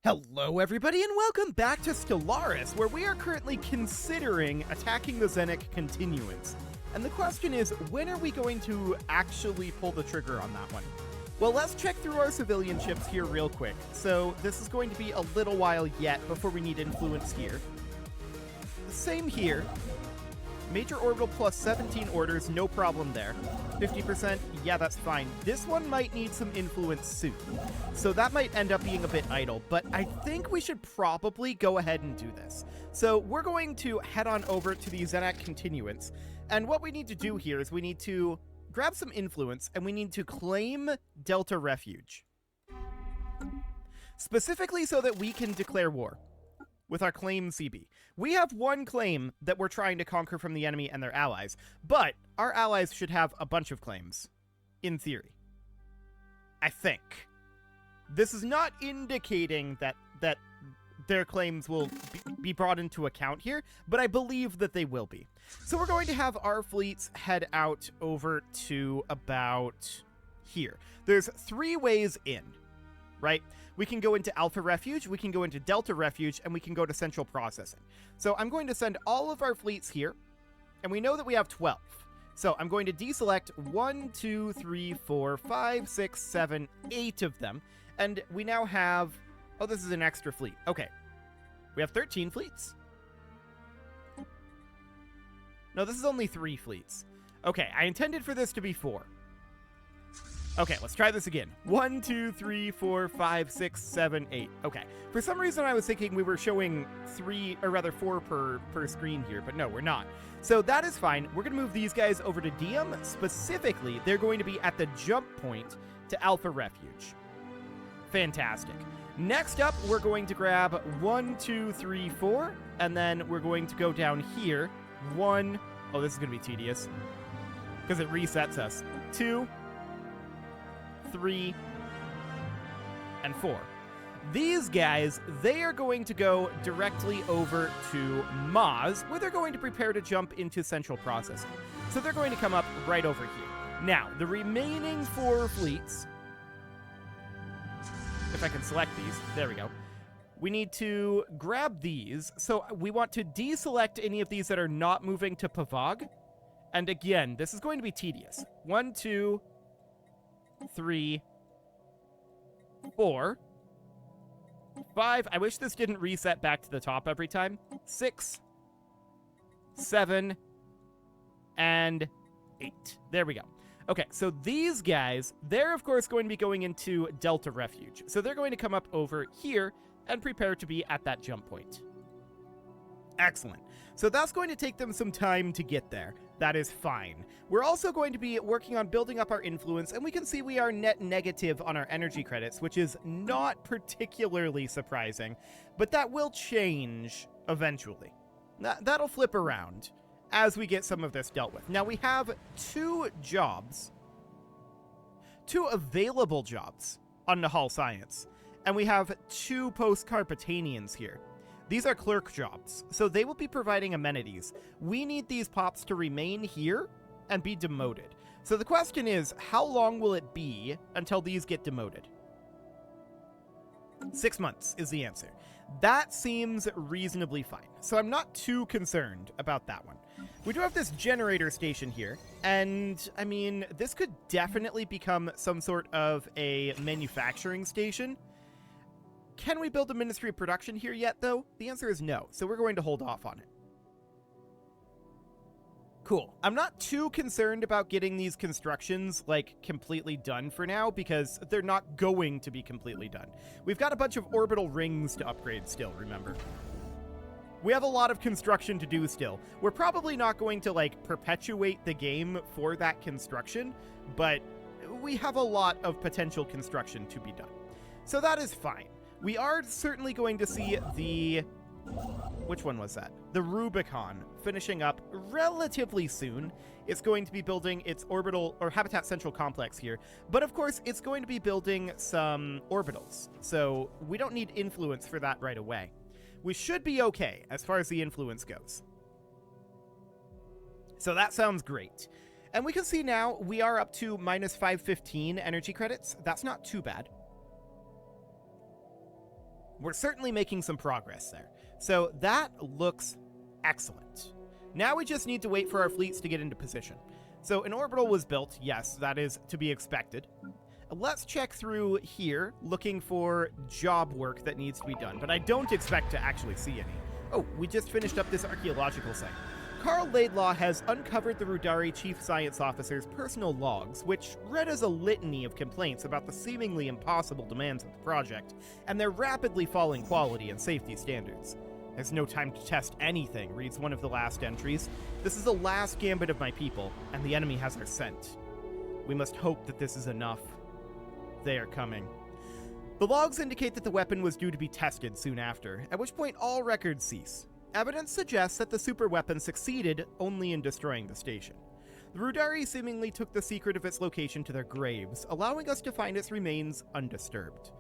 Hello everybody and welcome back to Stellaris, where we are currently considering attacking the Zenak continuance. And the question is, when are we going to actually pull the trigger on that one? Well, let's check through our civilian ships here real quick. So this is going to be a little while yet before we need influence here. Same here. Major orbital plus 17 orders, no problem there. 50%, yeah, that's fine. This one might need some influence soon, so that might end up being a bit idle, but I think we should probably go ahead and do this. So we're going to head on over to the Zenak continuance, and what we need to do here is we need to grab some influence, and we need to claim Delta Refuge. Specifically so that we can declare war with our claim CB. We have one claim that we're trying to conquer from the enemy and their allies, but our allies should have a bunch of claims, in theory. I think. This is not indicating that their claims will be brought into account here, but I believe that they will be. So we're going to have our fleets head out over to about here. There's 3 ways in, right? We can go into Alpha Refuge, we can go into Delta Refuge, and we can go to Central Processing. So I'm going to send all of our fleets here, and we know that we have 12. So I'm going to deselect 1, 2, 3, 4, 5, 6, 7, 8 of them, and we now have... Oh, this is an extra fleet. Okay. We have 13 fleets. No, this is only 3 fleets. Okay, I intended for this to be 4. Okay, let's try this again. 1, 2, 3, 4, 5, 6, 7, 8. Okay. For some reason, I was thinking we were showing 4 per screen here, but no, we're not. So that is fine. We're going to move these guys over to Diem. Specifically, they're going to be at the jump point to Alpha Refuge. Fantastic. Next up, we're going to grab 1, 2, 3, 4, and then we're going to go down here. 1. Oh, this is going to be tedious because it resets us. 2, 3, and 4. These guys, they are going to go directly over to Maz, where they're going to prepare to jump into Central Processing. So they're going to come up right over here. Now, the remaining 4 fleets, if I can select these, there we go. We need to grab these. So we want to deselect any of these that are not moving to Pavag. And again, this is going to be tedious. 1, 2, 3, 4, 5. I wish this didn't reset back to the top every time. 6, 7, and 8. There we go. Okay, so these guys, they're of course going to be going into Delta Refuge. So they're going to come up over here and prepare to be at that jump point. Excellent. So that's going to take them some time to get there. That is fine. We're also going to be working on building up our influence, and we can see we are net negative on our energy credits, which is not particularly surprising, but that will change eventually. That'll flip around as we get some of this dealt with. Now we have 2 available jobs on Nahal Science, and we have 2 post-Carpetanians here. These are clerk jobs, so they will be providing amenities. We need these pops to remain here and be demoted. So the question is, how long will it be until these get demoted? 6 months is the answer. That seems reasonably fine, so I'm not too concerned about that one. We do have this generator station here, and, I mean, this could definitely become some sort of a manufacturing station. Can we build a Ministry of Production here yet, though? The answer is no, so we're going to hold off on it. Cool. I'm not too concerned about getting these constructions, like, completely done for now, because they're not going to be completely done. We've got a bunch of orbital rings to upgrade still, remember? We have a lot of construction to do still. We're probably not going to, like, perpetuate the game for that construction, but we have a lot of potential construction to be done. So that is fine. We are certainly going to see the... Which one was that? The Rubicon finishing up relatively soon. It's going to be building its orbital or habitat central complex here. But of course, it's going to be building some orbitals. So we don't need influence for that right away. We should be okay as far as the influence goes. So that sounds great. And we can see now we are up to minus 515 energy credits. That's not too bad. We're certainly making some progress there. So that looks excellent. Now we just need to wait for our fleets to get into position. So an orbital was built. Yes, that is to be expected. Let's check through here, looking for job work that needs to be done, but I don't expect to actually see any. Oh, we just finished up this archaeological site. Carl Laidlaw has uncovered the Rudari Chief Science Officer's personal logs, which read as a litany of complaints about the seemingly impossible demands of the project, and their rapidly falling quality and safety standards. There's no time to test anything, reads one of the last entries. This is the last gambit of my people, and the enemy has our scent. We must hope that this is enough. They are coming. The logs indicate that the weapon was due to be tested soon after, at which point all records cease. Evidence suggests that the superweapon succeeded only in destroying the station. The Rudari seemingly took the secret of its location to their graves, allowing us to find its remains undisturbed.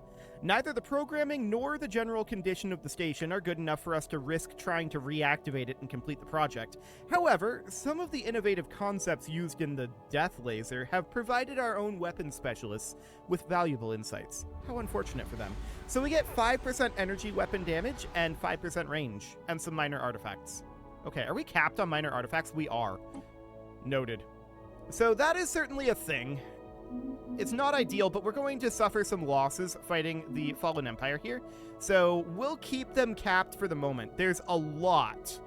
Neither the programming nor the general condition of the station are good enough for us to risk trying to reactivate it and complete the project. However, some of the innovative concepts used in the death laser have provided our own weapons specialists with valuable insights. How unfortunate for them. So we get 5% energy weapon damage and 5% range, and some minor artifacts. Okay, are we capped on minor artifacts? We are. Noted. So that is certainly a thing. It's not ideal, but we're going to suffer some losses fighting the Fallen Empire here. So we'll keep them capped for the moment. There's a lot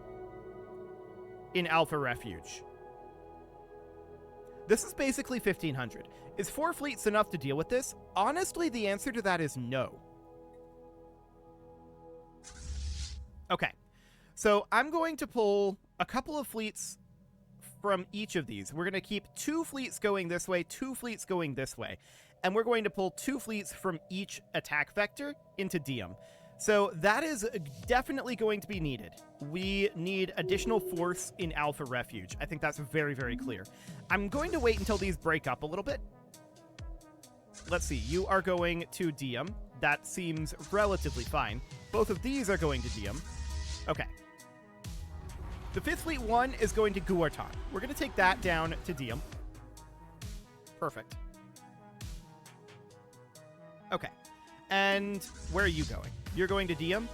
in Alpha Refuge. This is basically 1,500. Is 4 fleets enough to deal with this? Honestly, the answer to that is no. Okay, so I'm going to pull a couple of fleets from each of these. We're going to keep 2 fleets going this way, 2 fleets going this way, and we're going to pull 2 fleets from each attack vector into Diem. So that is definitely going to be needed. We need additional force in Alpha Refuge. I think that's very, very clear. I'm going to wait until these break up a little bit. Let's see, you are going to Diem. That seems relatively fine. Both of these are going to Diem. Okay. The 5th Fleet 1 is going to Guartan. We're going to take that down to Diem. Perfect. Okay. And where are you going? You're going to Diem?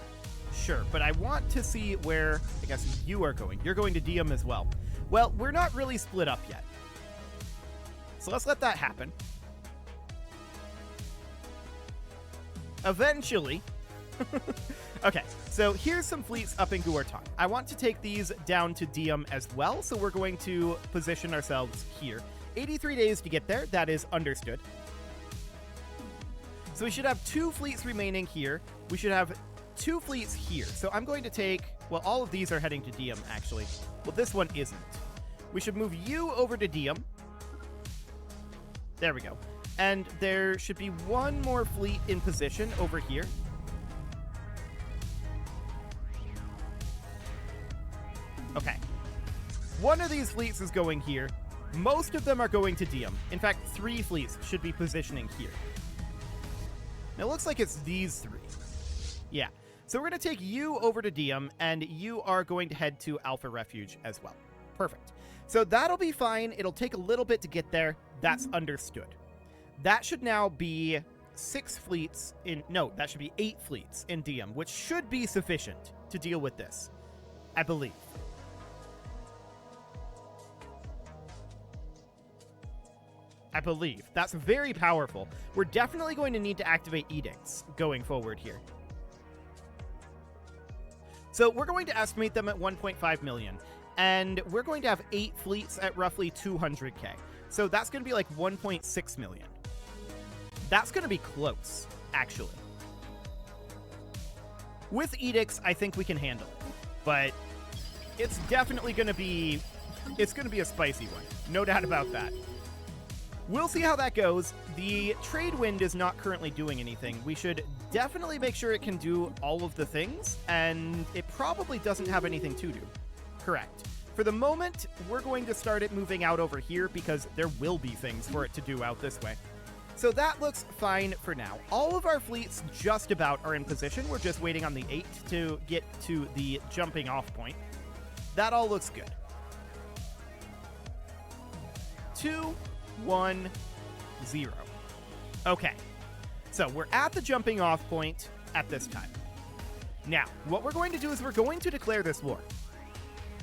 Sure, but I want to see where, I guess, you are going. You're going to Diem as well. Well, we're not really split up yet. So let's let that happen. Eventually. Okay, so here's some fleets up in Guartan. I want to take these down to Diem as well, so we're going to position ourselves here. 83 days to get there, that is understood. So we should have 2 fleets remaining here. We should have 2 fleets here. So I'm going to take, well, all of these are heading to Diem, actually. Well, this one isn't. We should move you over to Diem. There we go. And there should be 1 more fleet in position over here. Okay. 1 of these fleets is going here. Most of them are going to Diem. In fact, 3 fleets should be positioning here. Now, it looks like it's these 3. Yeah. So we're going to take you over to Diem, and you are going to head to Alpha Refuge as well. Perfect. So that'll be fine. It'll take a little bit to get there. That's understood. That should now be 6 fleets in... No, that should be 8 fleets in Diem, which should be sufficient to deal with this, I believe. I believe. That's very powerful. We're definitely going to need to activate edicts going forward here. So we're going to estimate them at 1.5 million. And we're going to have 8 fleets at roughly 200k. So that's going to be like 1.6 million. That's going to be close, actually. With edicts, I think we can handle it. But it's definitely going to be... It's going to be a spicy one. No doubt about that. We'll see how that goes. The trade wind is not currently doing anything. We should definitely make sure it can do all of the things, and it probably doesn't have anything to do. Correct. For the moment, we're going to start it moving out over here because there will be things for it to do out this way. So that looks fine for now. All of our fleets just about are in position. We're just waiting on the 8 to get to the jumping off point. That all looks good. 2, 1, 0. Okay, so we're at the jumping off point at this time. Now, what we're going to do is we're going to declare this war.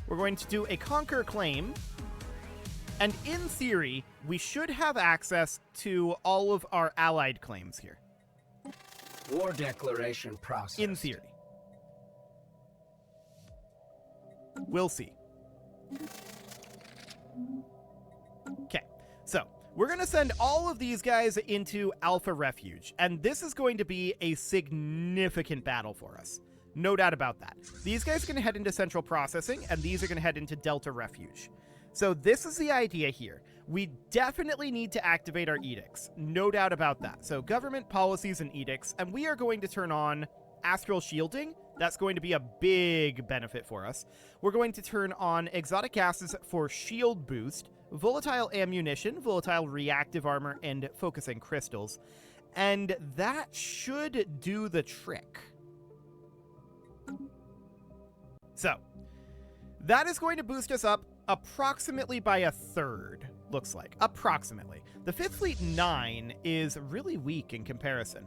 We're going to do a conquer claim, and in theory, we should have access to all of our allied claims here. War declaration process. In theory. We'll see. Okay, so we're going to send all of these guys into Alpha Refuge, and this is going to be a significant battle for us. No doubt about that. These guys are going to head into Central Processing, and these are going to head into Delta Refuge. So this is the idea here. We definitely need to activate our edicts. No doubt about that. So government policies and edicts, and we are going to turn on Astral Shielding. That's going to be a big benefit for us. We're going to turn on exotic gases for shield boost, volatile ammunition, volatile reactive armor, and focusing crystals. And that should do the trick. So, that is going to boost us up approximately by a third, looks like. Approximately. The 5th Fleet 9 is really weak in comparison.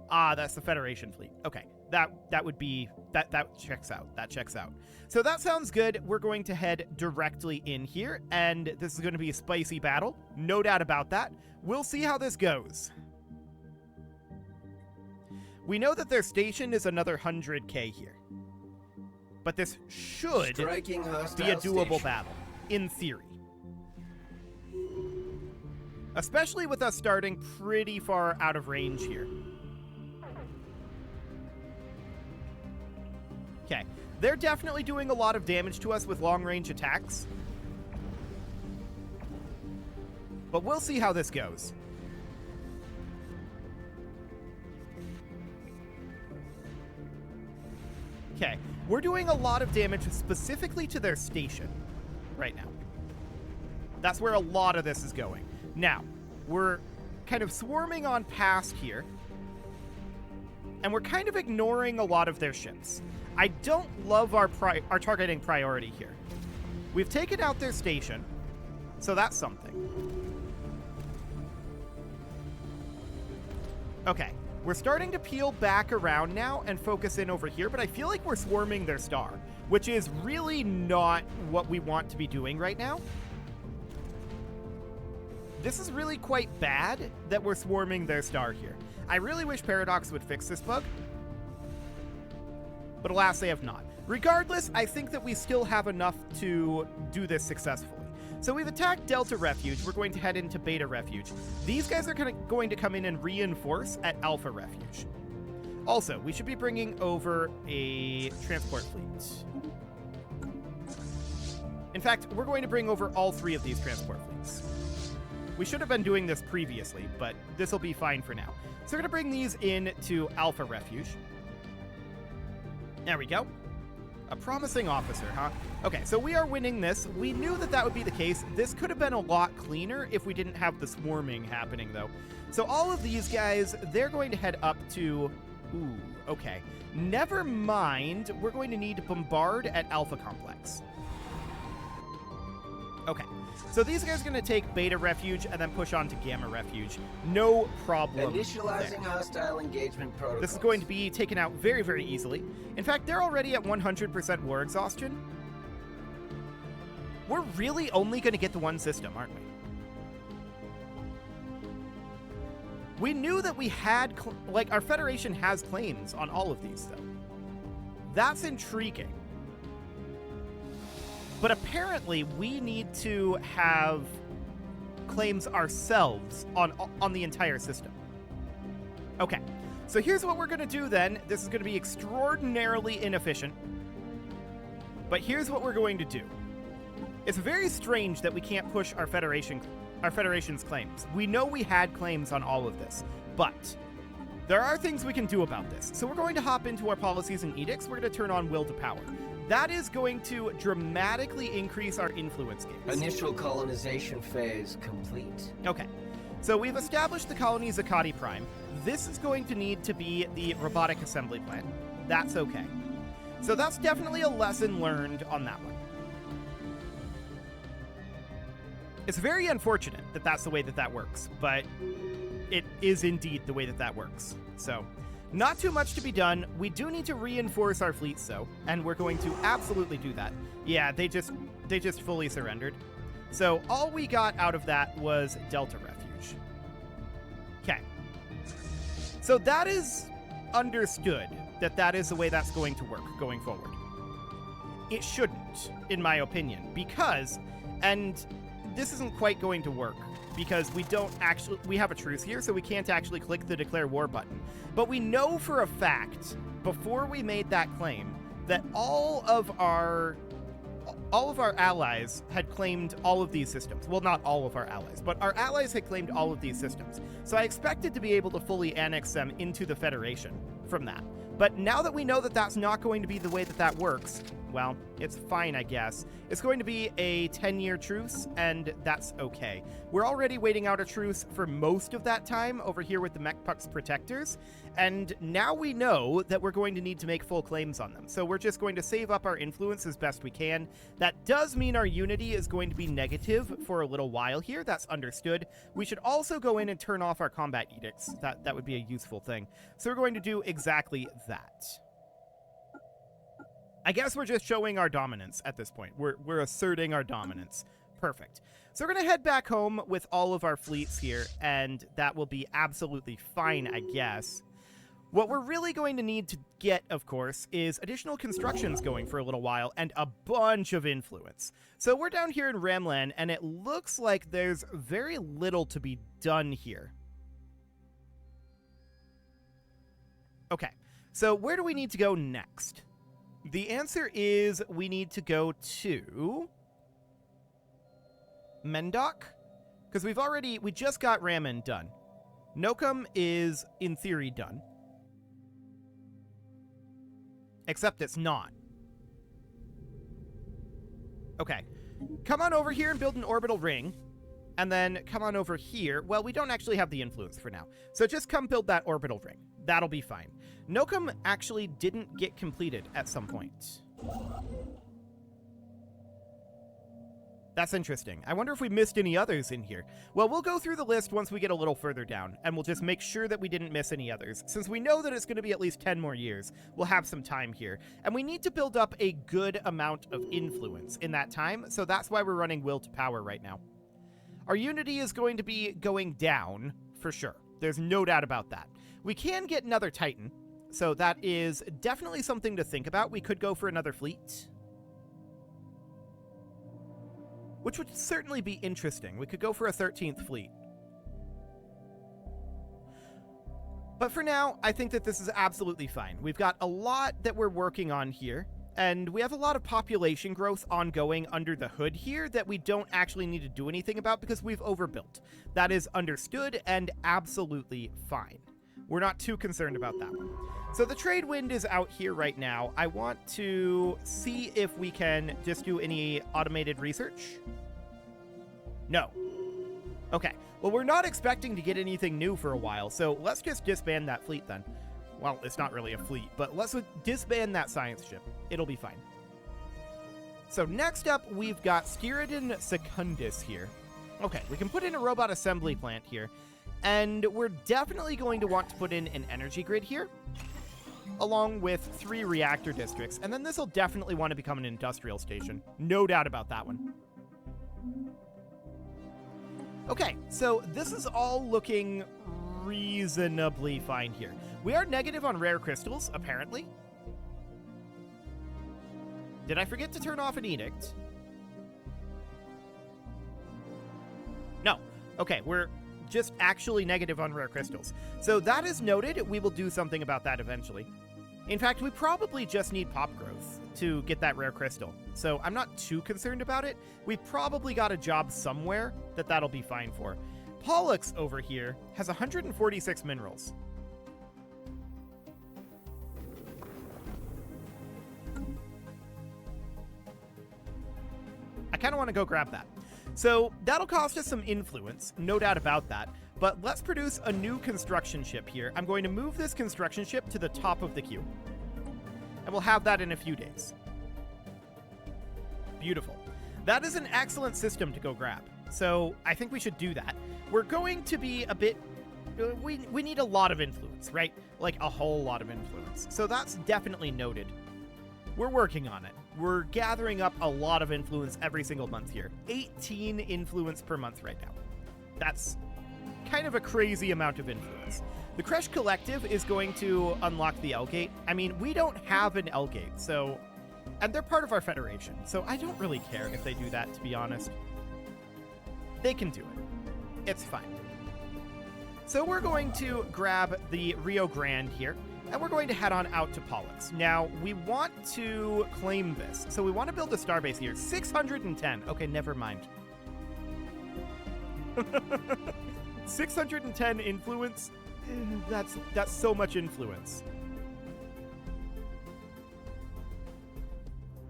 Ah, that's the Federation fleet. Okay, that would be... That checks out. That checks out. So that sounds good. We're going to head directly in here, and this is going to be a spicy battle. No doubt about that. We'll see how this goes. We know that their station is another 100k here. But this should be a doable battle, in theory. Especially with us starting pretty far out of range here. Okay, they're definitely doing a lot of damage to us with long-range attacks. But we'll see how this goes. Okay, we're doing a lot of damage specifically to their station right now. That's where a lot of this is going. Now, we're kind of swarming on past here, and we're kind of ignoring a lot of their ships. I don't love our targeting priority here. We've taken out their station, so that's something. Okay. We're starting to peel back around now and focus in over here, but I feel like we're swarming their star, which is really not what we want to be doing right now. This is really quite bad that we're swarming their star here. I really wish Paradox would fix this bug, but alas, they have not. Regardless, I think that we still have enough to do this successfully. So we've attacked Delta Refuge. We're going to head into Beta Refuge. These guys are going to come in and reinforce at Alpha Refuge. Also, we should be bringing over a transport fleet. In fact, we're going to bring over all 3 of these transport fleets. We should have been doing this previously, but this will be fine for now. So we're going to bring these in to Alpha Refuge. There we go. A promising officer, huh? Okay, so we are winning this. We knew that that would be the case. This could have been a lot cleaner if we didn't have the swarming happening, though. So all of these guys, they're going to head up to... Ooh, okay. Never mind. We're going to need to bombard at Alpha Complex. Okay. So these guys are going to take Beta Refuge and then push on to Gamma Refuge. No problem. Initializing hostile engagement protocol. This is going to be taken out very, very easily. In fact, they're already at 100% war exhaustion. We're really only going to get the one system, aren't we? We knew that we had, like, our Federation has claims on all of these, though. That's intriguing. But apparently, we need to have claims ourselves on the entire system. Okay, so here's what we're going to do then. This is going to be extraordinarily inefficient. But here's what we're going to do. It's very strange that we can't push our Federation's claims. We know we had claims on all of this, but there are things we can do about this. So we're going to hop into our policies and edicts. We're going to turn on Will to Power. That is going to dramatically increase our influence gains. Initial colonization phase complete. Okay, so we've established the colony Zakati Prime. This is going to need to be the robotic assembly plant. That's okay. So that's definitely a lesson learned on that one. It's very unfortunate that that's the way that that works, but it is indeed the way that that works. So Not too much to be done. We do need to reinforce our fleets, though, and we're going to absolutely do that. Yeah, they just fully surrendered. So all we got out of that was Delta Refuge. Okay. So that is understood that is the way that's going to work going forward. It shouldn't, in my opinion, because, and this isn't quite going to work, because we have a truce here, so we can't actually click the declare war button. But we know for a fact, before we made that claim, that all of our allies had claimed all of these systems. Well, not all of our allies, but our allies had claimed all of these systems. So I expected to be able to fully annex them into the Federation from that. But now that we know that that's not going to be the way that works, well, it's fine, I guess. It's going to be a 10-year truce, and that's okay. We're already waiting out a truce for most of that time over here with the Mechpuck's protectors, and now we know that we're going to need to make full claims on them. So we're just going to save up our influence as best we can. That does mean our unity is going to be negative for a little while here. That's understood. We should also go in and turn off our combat edicts. That would be a useful thing. So we're going to do exactly that. I guess we're just showing our dominance at this point. We're asserting our dominance. Perfect. So we're going to head back home with all of our fleets here, and that will be absolutely fine, I guess. What we're really going to need to get, of course, is additional constructions going for a little while and a bunch of influence. So we're down here in Ramlan, and it looks like there's very little to be done here. Okay, so where do we need to go next? The answer is we need to go to Mendok, because we just got Raman done. Nokum is, in theory, done. Except it's not. Okay. Come on over here and build an orbital ring. And then come on over here. Well, we don't actually have the influence for now. So just come build that orbital ring. That'll be fine. Nokum actually didn't get completed at some point. That's interesting. I wonder if we missed any others in here. Well, we'll go through the list once we get a little further down, and we'll just make sure that we didn't miss any others. Since we know that it's going to be at least 10 more years, we'll have some time here. And we need to build up a good amount of influence in that time, so that's why we're running Will to Power right now. Our unity is going to be going down, for sure. There's no doubt about that. We can get another Titan, so that is definitely something to think about. We could go for another fleet, which would certainly be interesting. We could go for a 13th fleet. But for now, I think that this is absolutely fine. We've got a lot that we're working on here, and we have a lot of population growth ongoing under the hood here that we don't actually need to do anything about because we've overbuilt. That is understood and absolutely fine. We're not too concerned about that one. So the trade wind is out here right now. I want to see if we can just do any automated research. No. Okay. Well, we're not expecting to get anything new for a while, so let's just disband that fleet then. Well, it's not really a fleet, but let's disband that science ship. It'll be fine. So next up, we've got Skiridon Secundus here. Okay, we can put in a robot assembly plant here, and we're definitely going to want to put in an energy grid here, along with 3 reactor districts, and then this will definitely want to become an industrial station. No doubt about that one. Okay, so this is all looking reasonably fine here. We are negative on rare crystals, apparently. Did I forget to turn off an edict? No. Okay, we're just actually negative on rare crystals. So that is noted. We will do something about that eventually. In fact, we probably just need pop growth to get that rare crystal. So I'm not too concerned about it. We've probably got a job somewhere that'll be fine for. Pollux over here has 146 minerals. I kind of want to go grab that. So that'll cost us some influence, no doubt about that. But let's produce a new construction ship here. I'm going to move this construction ship to the top of the queue. And we'll have that in a few days. Beautiful. That is an excellent system to go grab. So I think we should do that. We're going to be a bit we need a lot of influence, right? Like a whole lot of influence. So that's definitely noted. We're working on it. We're gathering up a lot of influence every single month here. 18 influence per month right now. That's kind of a crazy amount of influence. The Kresh Collective is going to unlock the L Gate. I mean, we don't have an L Gate, so... And they're part of our Federation, so I don't really care if they do that, to be honest. They can do it. It's fine. So we're going to grab the Rio Grande here, and we're going to head on out to Pollux. Now, we want to claim this, so we want to build a starbase here. 610. Okay, never mind. 610 influence? That's so much influence.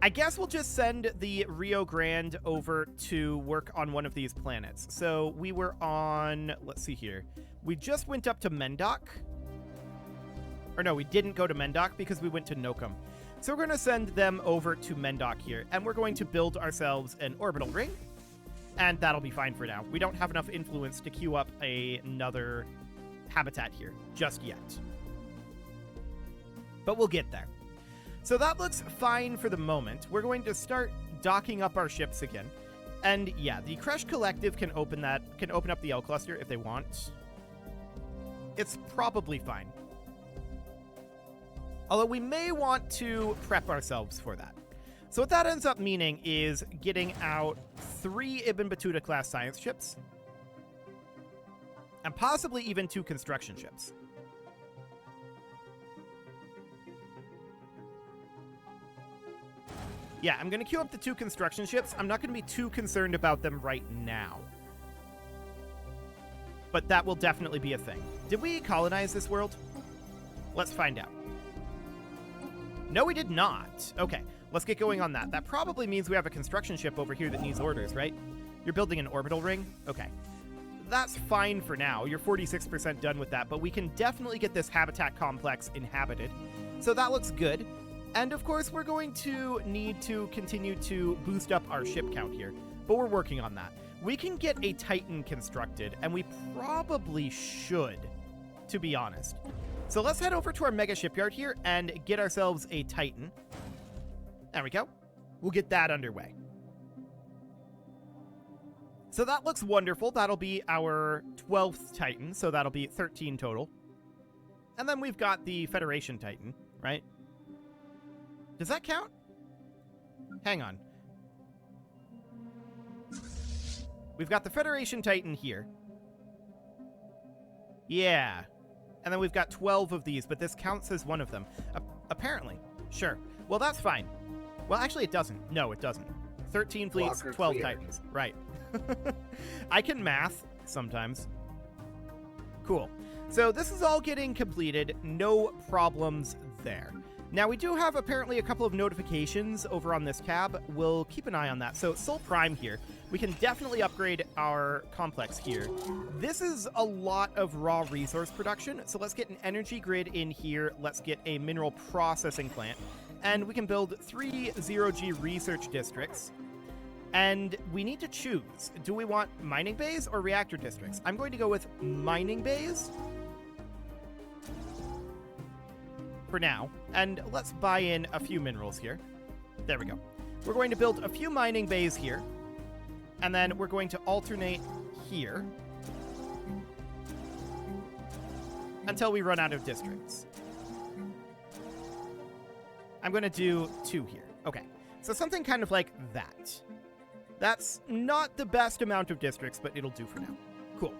I guess we'll just send the Rio Grande over to work on one of these planets. So we were on, let's see here. We just went up to Mendoc. Or no, we didn't go to Mendoc because we went to Nokum. So we're going to send them over to Mendoc here, and we're going to build ourselves an orbital ring, and that'll be fine for now. We don't have enough influence to queue up another habitat here just yet. But we'll get there. So that looks fine for the moment. We're going to start docking up our ships again. And yeah, the Kresh Collective can open up the L cluster if they want. It's probably fine. Although we may want to prep ourselves for that. So what that ends up meaning is getting out 3 Ibn Battuta class science ships. And possibly even 2 construction ships. Yeah, I'm going to queue up the 2 construction ships. I'm not going to be too concerned about them right now. But that will definitely be a thing. Did we colonize this world? Let's find out. No, we did not. Okay, let's get going on that. That probably means we have a construction ship over here that needs orders, right? You're building an orbital ring? Okay. That's fine for now. You're 46% done with that, but we can definitely get this habitat complex inhabited. So that looks good. And of course, we're going to need to continue to boost up our ship count here, but we're working on that. We can get a Titan constructed, and we probably should, to be honest. So let's head over to our mega shipyard here and get ourselves a Titan. There we go. We'll get that underway. So that looks wonderful. That'll be our 12th Titan, so that'll be 13 total. And then we've got the Federation Titan, right? Does that count? Hang on. We've got the Federation Titan here. Yeah. And then we've got 12 of these, but this counts as one of them. Apparently. Sure. Well, that's fine. Well, actually, it doesn't. No, it doesn't. 13 fleets, 12 Titans. Right. I can math sometimes. Cool. So this is all getting completed. No problems there. Now, we do have apparently a couple of notifications over on this tab. We'll keep an eye on that. So, Sol Prime here. We can definitely upgrade our complex here. This is a lot of raw resource production, so let's get an energy grid in here. Let's get a mineral processing plant. And we can build 3 0G research districts. And we need to choose. Do we want mining bays or reactor districts? I'm going to go with mining bays for now, and let's buy in a few minerals here. There we go. We're going to build a few mining bays here, and then we're going to alternate here until we run out of districts. I'm going to do 2 here. Okay, so something kind of like that. That's not the best amount of districts, but it'll do for now. Cool.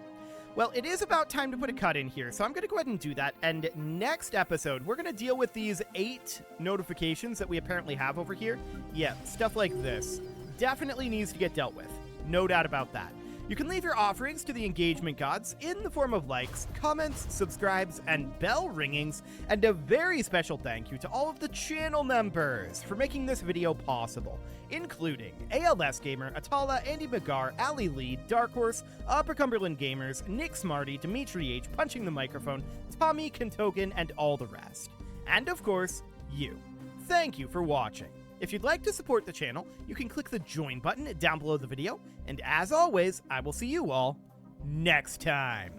Well, it is about time to put a cut in here, so I'm going to go ahead and do that. And next episode, we're going to deal with these 8 notifications that we apparently have over here. Yeah, stuff like this. Definitely needs to get dealt with. No doubt about that. You can leave your offerings to the engagement gods in the form of likes, comments, subscribes, and bell ringings. And a very special thank you to all of the channel members for making this video possible, including ALS Gamer, Atala, Andy McGar, Ali Lee, Dark Horse, Upper Cumberland Gamers, Nick Smarty, Dimitri H, Punching the Microphone, Tommy Kentoken, and all the rest. And of course, you. Thank you for watching. If you'd like to support the channel, you can click the join button down below the video, and as always, I will see you all next time.